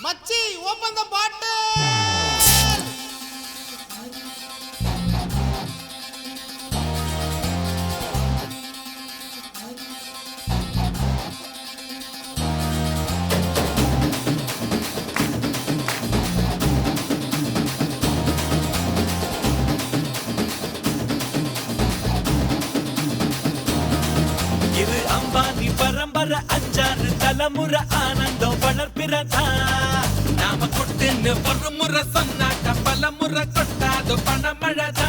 மச்சி ஓபன் தி பாட்டில். இது அம்பானி பரம்பரை அஞ்சாறு தலைமுறை ஆனந்தம் வளர்ப்பிறதா. நாம கொட்டுன்னு ஒரு முறை சொன்னாக்க பல முறை கொட்டாது பணமழதா.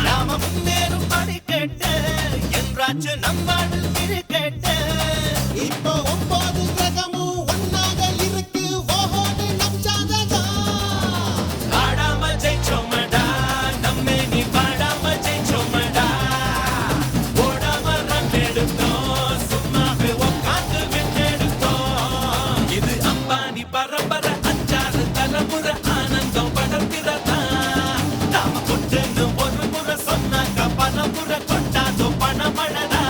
நாம முன்னேறும் படி கேட்டு என்றாச்சு நம்மாடல் திரு கேட்டு. இப்போ 9 கிரகமும் ஒன்னாக இருக்கு. ஓஹோன்னு நம் சாதகா. ஆடாம ஜெயிச்சோமடா நம்மே நீ பாடாம ஜெயிச்சோமடா. ஓடாம ரன் எடுத்தோம் சும்மாவே உட்காந்து விட்டெடுத்தோம். இது அம்பானி பரம்பரை அஞ்சாறு தலைமுறை ஆனந்தம் படர்கிறதா. நாம கொட்டுன்னு ஒரு முறை சொன்னாக்க பல முறை கொட்டாதோ பணமழதா.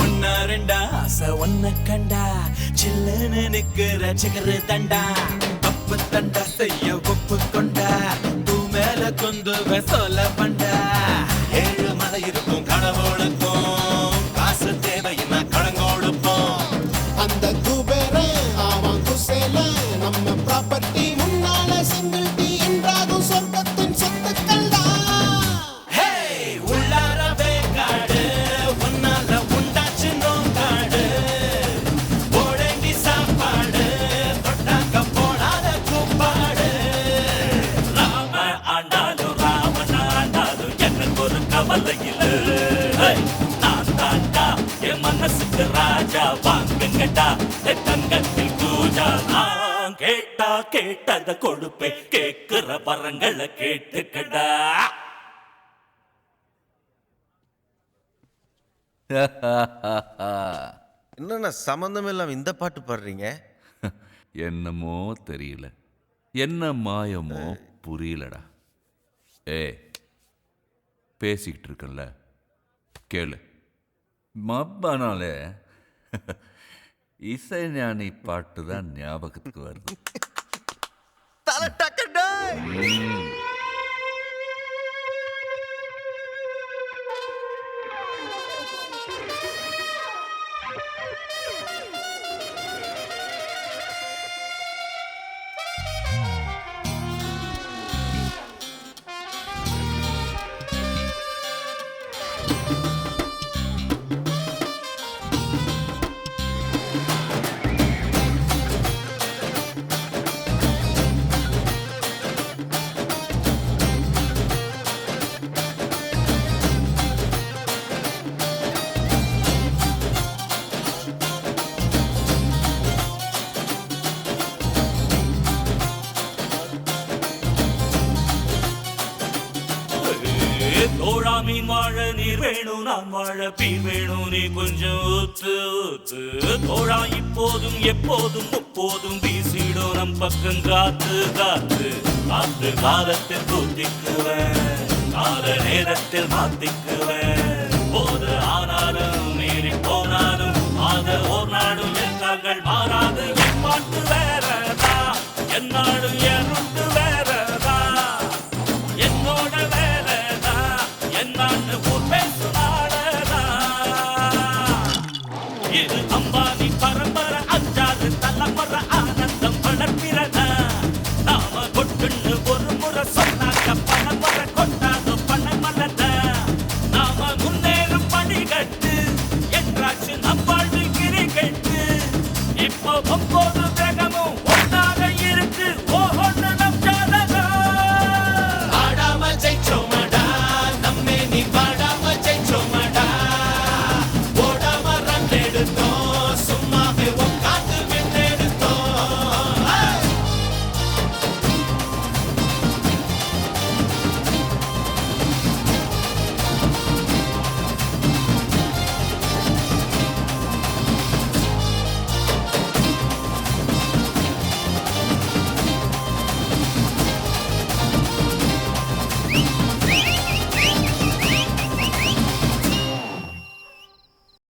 ஒன்னா ரெண்டா ஆசை ஒன்ன கண்டா சில்லுன்னு நிக்கிற சிகரு தண்டா. தப்பு தண்டா செய்ய ஒப்பு கொண்டா தூ மேல கொந்து சொல்ல பண்டா. 7 மலை இருக்கும் கடவுளுக்கும் காசு தேவைன்னா கடன் கொடுப்போம். அந்த குபேரே அவன் குசேல நம்ம ப்ராப்பர்ட்டி முன்னால சிங்கிள் டி என்றாகும் சொர்க்கத்தின் சொத்துக்கள் தான். ஹே உள்ளாரவே காடு உன்னால உண்டாச்சு நோங்காடு. போடங்கி சாப்பாடு தொட்டாக்க போடாத கூப்பாடு. ராம ஆண்டாலும் ராவண ஆண்டாலும் எனக்கு ஒரு கவலை இல்லை. நான் தாண்டா என் மனசுக்கு ராஜா வாங்குங்கடா என் தங்கத்தில் பூஜா. நான் கேட்டா கேட்டத கொடுப்பேன் கேட்கிற வரங்களை கேட்டுக்கடா. என்னண்ணா சம்மந்தம் இல்லாம இந்த பாட்டு பாடுறீங்க? என்னமோ தெரியல, என்ன மாயமோ புரியலடா. பேசிக்கிட்டு இருக்கல கேளு. மப்பானாலே இசைஞானி பாட்டு தான் ஞாபகத்துக்கு வருது. தலை டக்கடா. தோழா மீன் வாழ நீர் வேணும் நான் வாழ பீர் வேணும் நீ கொஞ்சம் ஊத்து ஊத்து. தோழா இப்போதும் எப்போதும் முப்போதும் வீசிடும் நம் பக்கம் காத்து காத்து. காத்து காலத்தில் தூத்திக்குவேன் கால நேரத்தில் மாத்திக்குவேன். போது ஆனாலும் மீறி போனாலும் ஆக ஓர் நாடும் என் கால்கள் மாறாது. என் பாட்டு வேறதா என்னாடும் என் ருட்டு வேறதா. என்னோட வேலைதா என்னான்னு